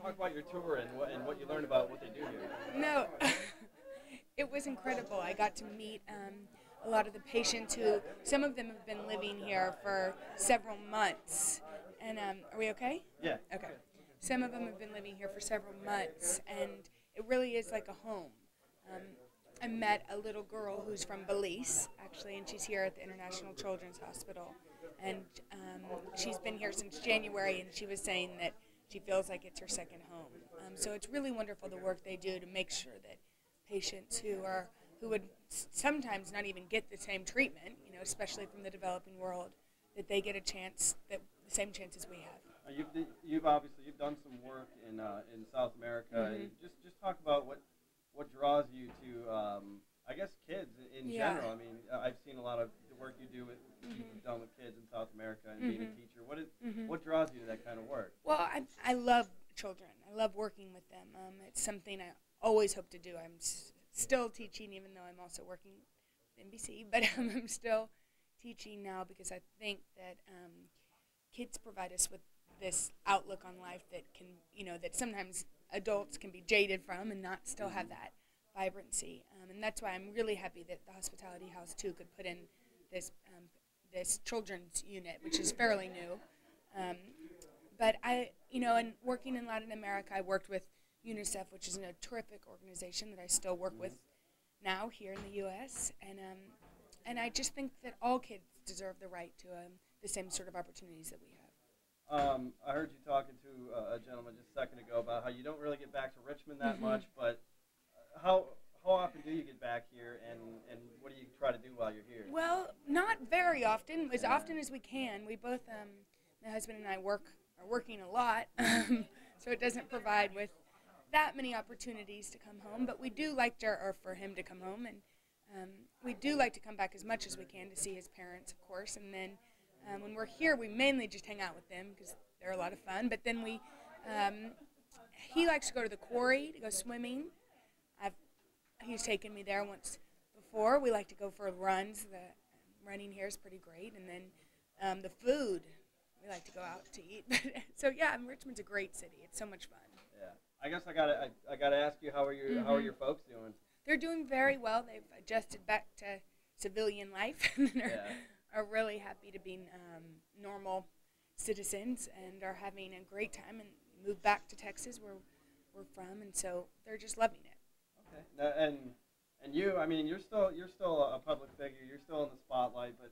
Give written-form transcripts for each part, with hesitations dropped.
talk about your tour and what you learned about what they do here. No, it was incredible. I got to meet a lot of the patients who, some of them have been living here for several months. And are we okay? Yeah. Okay. Some of them have been living here for several months, and it really is like a home. I met a little girl who's from Belize, actually, and she's here at the International Children's Hospital. And she's been here since January, and she was saying that she feels like it's her second home. So it's really wonderful the work they do to make sure that patients who would sometimes not even get the same treatment, especially from the developing world, that they get a chance, that the same chances we have. You've obviously done some work in South America. Mm-hmm. Just talk about what draws you to I guess kids in general. I mean, I've seen a lot of the work you do with you've done with kids in South America and being a teacher. What draws you to that kind of work? Well, I love children. I love working with them. It's something I always hope to do. I'm still teaching, even though I'm also working with NBC, but I'm still teaching now because I think that kids provide us with this outlook on life that can, that sometimes adults can be jaded from and not still have that vibrancy. And that's why I'm really happy that the Hospitality House, too, could put in this children's unit, which is fairly new. But and working in Latin America, I worked with UNICEF, which is a terrific organization that I still work with now here in the U.S. And I just think that all kids deserve the right to the same sort of opportunities that we have. I heard you talking to a gentleman just a second ago about how you don't really get back to Richmond that much, but how often do you get back here, and what do you try to do while you're here? Well, not very often, as often as we can. We both, my husband and I are working a lot, so it doesn't provide with that many opportunities to come home, but we do like or for him to come home, and we do like to come back as much as we can to see his parents, of course, and then when we're here, we mainly just hang out with them because they're a lot of fun, but then he likes to go to the quarry to go swimming. He's taken me there once before. We like to go for runs. The running here is pretty great, and then the food, we like to go out to eat. So yeah, Richmond's a great city. It's so much fun. Yeah, I guess I gotta ask you, how are your folks doing? They're doing very well. They've adjusted back to civilian life and are really happy to be normal citizens and are having a great time and moved back to Texas where we're from, and so they're just loving it. Okay. Now, and you, I mean, you're still a public figure. You're still in the spotlight, but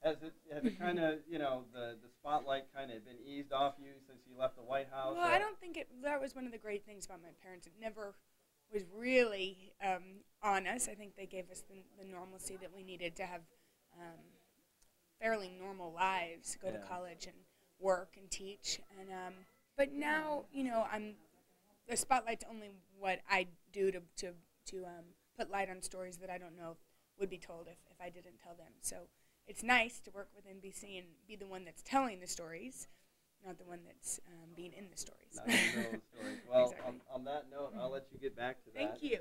has it kind of, the spotlight kind of been eased off you since you left the White House? Well, I don't think that was one of the great things about my parents. It never was really on us. I think they gave us the normalcy that we needed to have fairly normal lives, go to college and work and teach. And but now, the spotlight's only what I do to put light on stories that I don't know would be told if I didn't tell them. So it's nice to work with NBC and be the one that's telling the stories, not the one that's being in the stories. Not in the middle of the stories. Well, Exactly. on that note, I'll let you get back to that. Thank you.